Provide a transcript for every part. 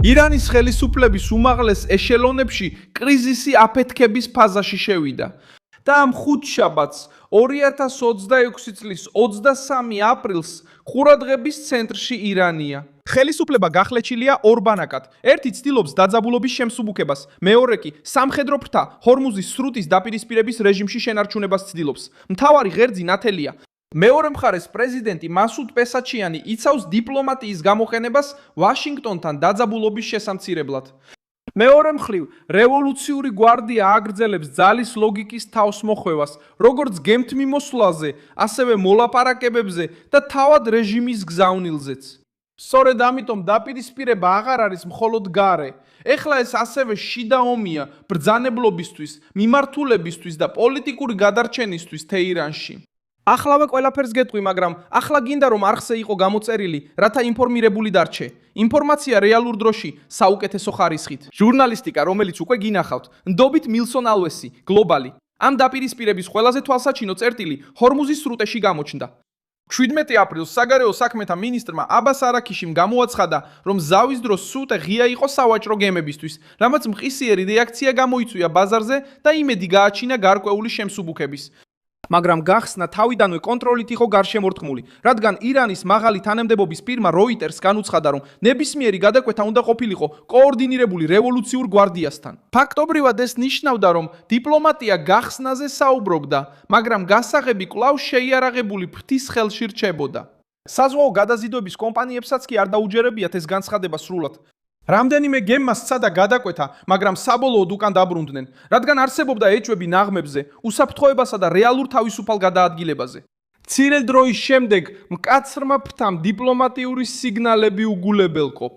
ირანის ხელისუფლების უმაღლეს ეშელონებში კრიზისი აფეთქების ფაზაში შევიდა და ამ ხუთშაბათს 2026 წლის 23 აპრილს ყურადღების ცენტრში ირანია. ხელისუფლება გახლეჩილია ორბანაკად. ერთი ცდილობს დაძაბულობის შემსუბუქებას, მეორე კი სამხედრო ფრთა ჰორმუზის სრუტის დაპირისპირების რეჟიმში შენარჩუნებას ცდილობს. მთავარი ღერძი ნათელია. მეორე მხარეს პრეზიდენტი მასუდ პესაჩიანი იცავს დიპლომატიის გამოყენებას ვაშინგტონთან დაძაბულობის შესამცირებლად. მეორე მხრივ, რევოლუციური გვარდია აგრძელებს ძალის ლოგიკის თავს-მოხვევას, როგორც გემთმიმოსვლაზე, ასევე მოლაპარაკებებზე და თავად რეჟიმის გზავნილზეც. სწორედ ამიტომ დაპირისპირება აღარ არის მხოლოდ გარე. ეხლა ეს ასევე შიდა ომია ბრძანებლობისთვის, მიმართულებისთვის და პოლიტიკური გადარჩენისთვის თეირანში. ახლავე ყველაფერს გეტყვი, მაგრამ ახლა გინდა რომ არხზე იყო გამოწერილი, რათა ინფორმირებული დარჩე. ინფორმაცია რეალურ დროში, საუკეთესო ხარისხით. ჟურნალისტიკა, რომელიც უკვე გინახავთ, ნდობით მილსონ ალვესი, გლობალი. ამ დაპირისპირების ყველაზე თვალსაჩინო წერტილი ჰორმუზის სრუტეში გამოჩნდა. 17 აპრილს საგარეო საქმეთა მინისტრმა აბას არაქიშიმ გამოაცხადა, რომ ზავის დროს სრუტე ღია იყო სავაჭრო გემებისთვის, რამაც მყისიერი რეაქცია გამოიწვია ბაზარზე და იმედი გააჩინა გარკვეული შემსუბუქების. მაგრამ გახსნა თავიდანვე კონტროლით იყო გარშემორტყმული, რადგან ირანის მაღალი თანამდებობის ფირმა Reuters განუცხადა, რომ ნებისმიერი გადაკვეთა უნდა ყოფილიყო კოორდინირებული რევოლუციურ გვარდიასთან. ფაქტობრივად ეს ნიშნავდა, რომ დიპლომატია გახსნაზე საუბრობდა, მაგრამ გასაღები კვლავ შეიარაღებული ფრთის ხელში რჩებოდა. საზღვაო გადაზიდვების კომპანიებსაც კი არ დაუჯერებიათ ეს განცხადება სრულად. რამდენიმე გემმა სცადა გადაკვეთა, მაგრამ საბოლოოდ უკან დაბრუნდნენ, რადგან არსებობდა ეჭვები ნაღმებზე, უსაფრთხოებასა და რეალურ თავისუფალ გადაადგილებაზე. მცირე დროის შემდეგ მკაცრმა ფრთამ დიპლომატიური სიგნალები უგულებელყო.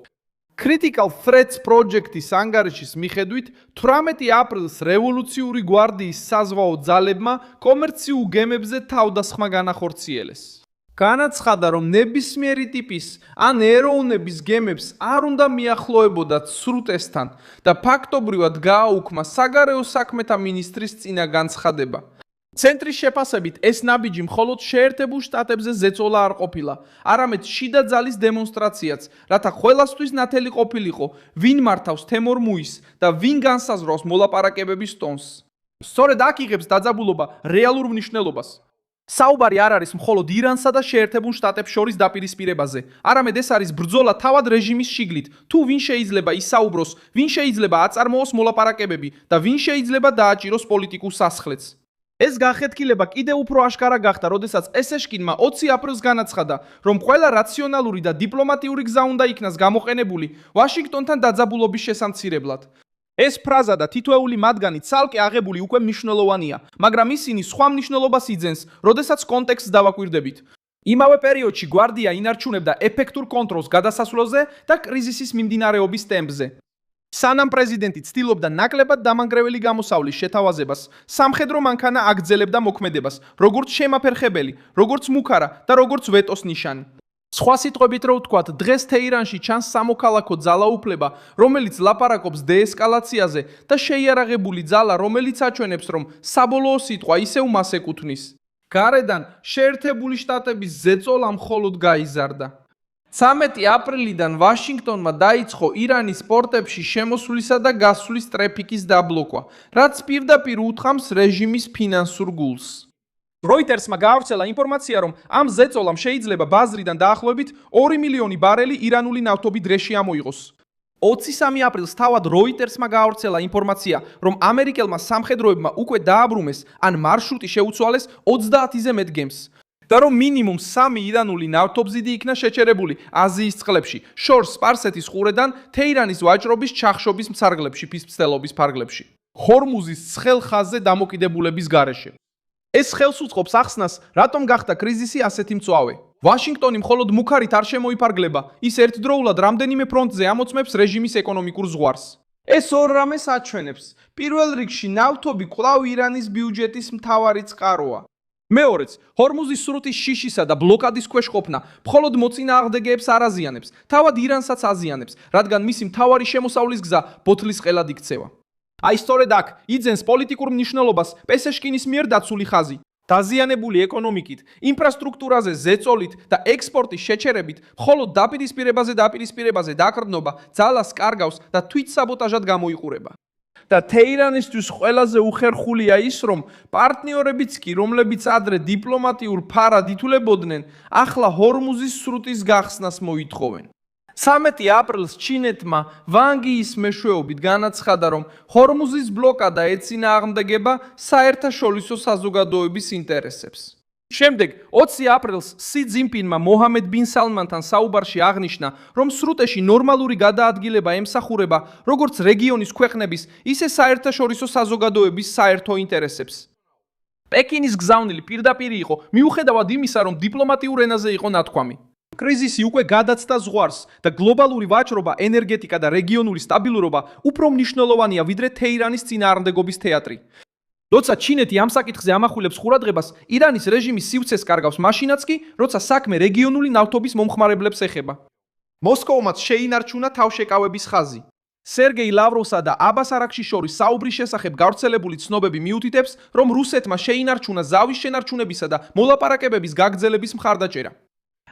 Critical Threats Project-ის ანგარიშის მიხედვით 18 აპრილს რევოლუციური გვარდიის საზღვაო ძალებმა კომერციულ გემებზე თავდასხმა განახორციელეს. განაცხადა, რომ ნებისმიერი ტიპის ან ეროვნების გემებს არ უნდა მიახლოებოდათ სრუტესთან და ფაქტობრივად გააუქმა საგარეო საქმეთა მინისტრის წინა განცხადება. ცენტრის შეფასებით ეს ნაბიჯი მხოლოდ შეერთებულ შტატებზე ზეწოლა არ ყოფილა, არამედ შიდა ძალის დემონსტრაციაც, რათა ყველასთვის ნათელი ყოფილიყო, ვინ მართავს თემორმუის და ვინ განსაზღვრავს მოლაპარაკებების ტონს. სწორედ აქ იღებს დაძაბულობა რეალურ მნიშვნელობას. საუბარი არ არის მხოლოდ ირანსა და შეერთებულ შტატებს შორის დაპირისპირებაზე, არამედ ეს არის ბრძოლა თავად რეჟიმის შიგნით, თუ ვინ შეიძლება ისაუბროს, ვინ შეიძლება აწარმოოს მოლაპარაკებები და ვინ შეიძლება დააჭიროს პოლიტიკურ სასახლეც. ეს განხეთქილება კიდევ უფრო აშკარა გახდა, როდესაც ესეშკინმა 20 აპრილს განაცხადა, რომ ყველა რაციონალური და დიპლომატიური გზა უნდა იქნას გამოყენებული ვაშინგტონთან დაძაბულობის შესამცირებლად. ეს ფრაზა და თითოეული მათგანი ცალკე აღებული უკვე მნიშვნელოვანია, მაგრამ ისინი სხვა მნიშვნელობას იძენს, როდესაც კონტექსტს დავაკვირდებით. იმავე პერიოდში გვარდია ინარჩუნებდა ეფექტურ კონტროლს გადასასვლელზე და კრიზისის მიმდინარეობის ტემპზე. სანამ პრეზიდენტი ცდილობდა ნაკლებად დამანგრეველი გამოსავლის შეთავაზებას, სამხედრო მანქანა აგრძელებდა მოქმედებას, როგორც შემაფერხებელი, როგორც მუქარა და როგორც ვეტოს ნიშანი. სხვა სიტყვებით რო ვთქვათ, დღეს თეირანში ჩანს სამოქალაქო ძალაუფლება, რომელიც ლაპარაკობს დეესკალაციაზე და შეიარაღებული ძალა, რომელიც აჩვენებს, რომ საბოლოო სიტყვა ისევ მას ეკუთვნის. გარედან შეერთებული შტატების ზეწოლა მხოლოდ გაიზარდა. 13 აპრილიდან ვაშინგტონმა დაიწყო ირანის პორტებში შემოსვლისა და გასვლის ტრაფიკის დაბლოკვა, რაც პირდაპირ უთხრამს რეჟიმის ფინანსურ გულს. Reutersმა გაავრცელა ინფორმაცია, რომ ამ ზეწოლამ შეიძლება ბაზრიდან დაახლოებით 2 მილიონი ბარელი ირანული ნავთობი დრეში ამოიღოს. 23 აპრილს თავად Reutersმა გაავრცელა ინფორმაცია, რომ ამერიკელმა სამხედროებმა უკვე დააბრუნეს ან მარშრუტი შეუცვალეს 30-ზე მეტ გემს და რომ მინიმუმ 3 ირანული ნავთობზიდი იქნა შეჩერებული აზიის წყლებში, შორს სპარსეთის ყურედან თეირანის ვაჭრობის ჩახშობის მცარგლებში, ფისმცდელობის ფარგლებში, ჰორმუზის ცხელ ხაზზე დამოკიდებულების გარეშე. ეს ხელს უწყობს ახსნას, რატომ გახდა კრიზისი ასეთი მწვავე. ვაშინგტონი მხოლოდ მუქარით არ შემოიფარგლება, ის ერთდროულად რამდენიმე ფრონტზე ამოწმებს რეჟიმის ეკონომიკურ ზღვარს. ეს ორ რამეს აჩვენებს. პირველ რიგში ნავთობი კვლავ ირანის ბიუჯეტის მთავარი წყაროა. მეორეც, ჰორმუზის სრუტის შიშისა და ბლოკადის ქვეშ ყოფნა მხოლოდ მოწინააღმდეგეებს არ აზიანებს, თავად ირანსაც აზიანებს, რადგან მისი მთავარი შემოსავლის გზა ბოთლის ყელად იქცევა. აი სწორედ აქ იძენს პოლიტიკურ მნიშვნელობას პესეშკინის მიერ დაცული ხაზი. დაზიანებული ეკონომიკით, ინფრასტრუქტურაზე ზეწოლით და ექსპორტის შეჩერებით, მხოლოდ დაპირისპირებაზე დაყრდნობა ძალას კარგავს და თვითსაბოტაჟად გამოიყურება. და თეირანისთვის ყველაზე უხერხულია ის, რომ პარტნიორებიც კი, რომლებიც ადრე დიპლომატიურ ფარად ითვლებოდნენ, ახლა ჰორმუზის სრუტის გახსნას მოითხოვენ. 13 აპრილს ჩინეთმა ვანგიის მეშვეობით განაცხადა, რომ ჰორმუზის ბლოკადა ეწინააღმდეგება საერთაშორისო საზოგადოების ინტერესებს. შემდეგ 20 აპრილს სი ძინპინმა მოჰამედ ბინ სალმანთან საუბარში აღნიშნა, რომ სრუტეში ნორმალური გადაადგილება ემსახურება როგორც რეგიონის ქვეყნების, ისე საერთაშორისო საზოგადოების საერთო ინტერესებს. პეკინის გზავნილი პირდაპირ იყო, მიუხედავად იმისა, რომ დიპლომატიურ ენაზე იყო ნათქვამი. კრიზისი უკვე გადაცდა ზღვარს და გლობალური ვაჭრობა, ენერგეტიკა და რეგიონული სტაბილურობა უფრო მნიშვნელოვანია ვიდრე თეირანის წინააღმდეგობის თეატრი. როცა ჩინეთი ამ საკითხზე ამახვილებს ყურადღებას, ირანის რეჟიმი სივრცეს კარგავს მაშინაც კი, როცა საქმე რეგიონული ნავთობის მომხმარებლებს ეხება. მოსკოვმაც შეინარჩუნა თავშეკავების ხაზი. სერგეი ლავროვსა და აბას არაქშის შორის საუბრის შესახებ გავრცელებული ცნობები მიუთითებს, რომ რუსეთმა შეინარჩუნა ზავის შენარჩუნებისა და მოლაპარაკებების გაგრძელების მხარდაჭერა.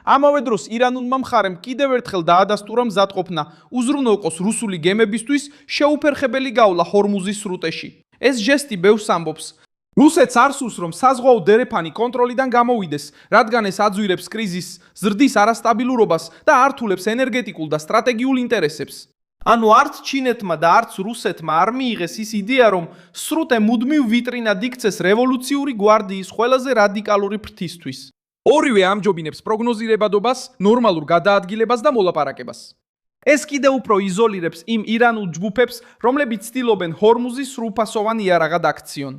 ამავე დროს ირანულმა მხარემ კიდევ ერთხელ დაადასტურა მზადყოფნა უზრუნველყოს რუსული გემებისთვის შეუფერხებელი გავლა ჰორმუზის სრუტეში. ეს ჟესტი ბევრს ამბობს. რუსეთს არ სურს, რომ საზღვაო დერეფანი კონტროლიდან გამოვიდეს, რადგან ეს აძვირებს კრიზისს, ზრდის არასტაბილურობას და ართულებს ენერგეტიკულ და სტრატეგიულ ინტერესებს. ანუ არც ჩინეთმა და არც რუსეთმა არ მიიღეს ის იდეა, რომ სრუტე მუდმივ ვიტრინად იქცეს რევოლუციური გვარდიის ყველაზე რადიკალური ფრთისთვის. ორივე ამჯობინებს პროგნოზირებადობას, ნორმალურ გადაადგილებას და მოლაპარაკებას. ეს კიდევ უფრო იზოლირებს იმ ირანულ ჯგუფებს, რომლებიც ცდილობენ ჰორმუზის სრულფასოვან იარაღად აქციონ.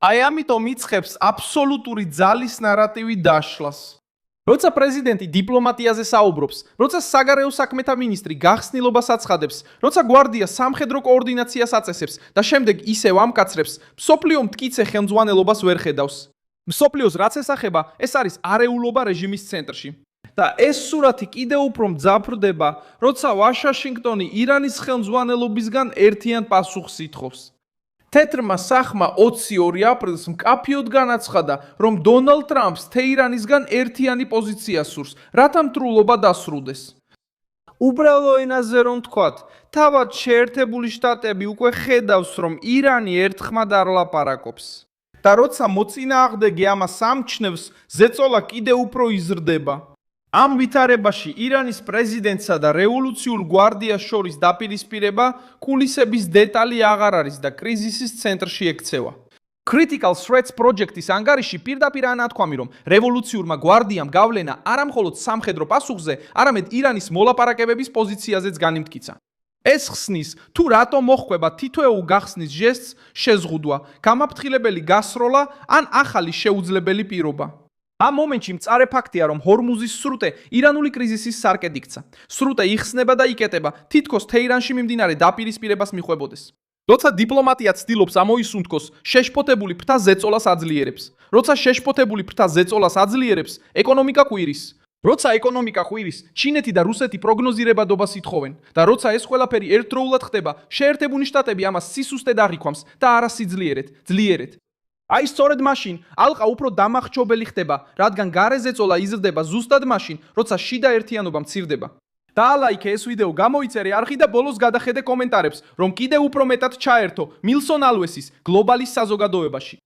აი ამიტომ იწყებს აბსოლუტური ძალის ნარატივი დაშლას. როცა პრეზიდენტი დიპლომატიაზე საუბრობს, როცა საგარეო საქმეთა მინისტრი გახსნილობას აცხადებს, როცა გვარდია სამხედრო კოორდინაციას აწესებს და შემდეგ ისევ ამკაცრებს, მსოფლიო მტკიცე ხელმძღვანელობას ვერ ხედავს. მსოფლიოს რაც ესახება, ეს არის არეულობა რეჟიმის ცენტრში. და ეს სურათი კიდევ უფრო მძაფრდება, როცა ვაშინგტონი ირანის ხელმძღვანელობისგან ერთიან პასუხს ითხოვს. თეთრმა სახმა 22 აპრილს მკაფიოდ განაცხადა, რომ დონალდ ტრამპს თეირანისგან ერთიანი პოზიცია სურს, რათა მტრულობა დასრულდეს. უბრალო ენაზე რომ თქვათ, თავად შეერთებული შტატები უკვე ხედავს, რომ ირანი ერთხმად არ ლაპარაკობს. და როცა მოწინააღმდეგე ამას ამჩნევს, ზეწოლა კიდევ უფრო იზრდება. ამ ვითარებაში ირანის პრეზიდენტსა და რევოლუციურ გვარდიას შორის დაპირისპირება კულისების დეტალი აღარ არის და კრიზისის ცენტრში ექცევა. Critical Threats პროჯექტის ანგარიში პირდაპირ ანათქვამი, რომ რევოლუციურმა გვარდიამ გავლენა არა მხოლოდ სამხედრო პასუხზე, არამედ ირანის მოლაპარაკებების პოზიციაზეც განიმტკიცა. ეს ხსნის, თუ რატომ მოხვდება თითოეულ გახსნის ჟესტს შეზღუდვა, გამაფრთხილებელი გასროლა ან ახალი შეუძლებელი პირობა. ამ მომენტში მწარე ფაქტია, რომ ჰორმუზის სრუტე ირანული კრიზისის სარკედ იქცა. სრუტე იხსნება და იკეტება, თითქოს თეირანში მიმდინარე დაპირისპირებას მიხვებოდეს. როცა დიპლომატია ცდილობს ამოისუნთქოს, შეშფოთებული ფრთა ზეწოლას აძლიერებს. როცა შეშფოთებული ფრთა ზეწოლას აძლიერებს, ეკონომიკა ყვირის. როცა ეკონომიკა ყვირის, ჩინეთი და რუსეთი პროგნოზირებადობას ითხოვენ და როცა ეს ყველაფერი ერთდროულად ხდება, შეერთებული შტატები ამას სისუსტედ აღიქვამს და არა სიძლიერედ, ძლიერედ. აი სწორედ მაშინ ალყა უფრო დამახჩობელი ხდება, რადგან გარე ზეწოლა იზრდება ზუსტად მაშინ, როცა შიდა ერთიანობა მცირდება. დაალაიქე ეს ვიდეო, გამოიწერე არხი და ბოლოს გადახედე კომენტარებს, რომ კიდევ უფრო მეტად ჩაერთო მილსონ ალვესის გლობალის საზოგადოებაში.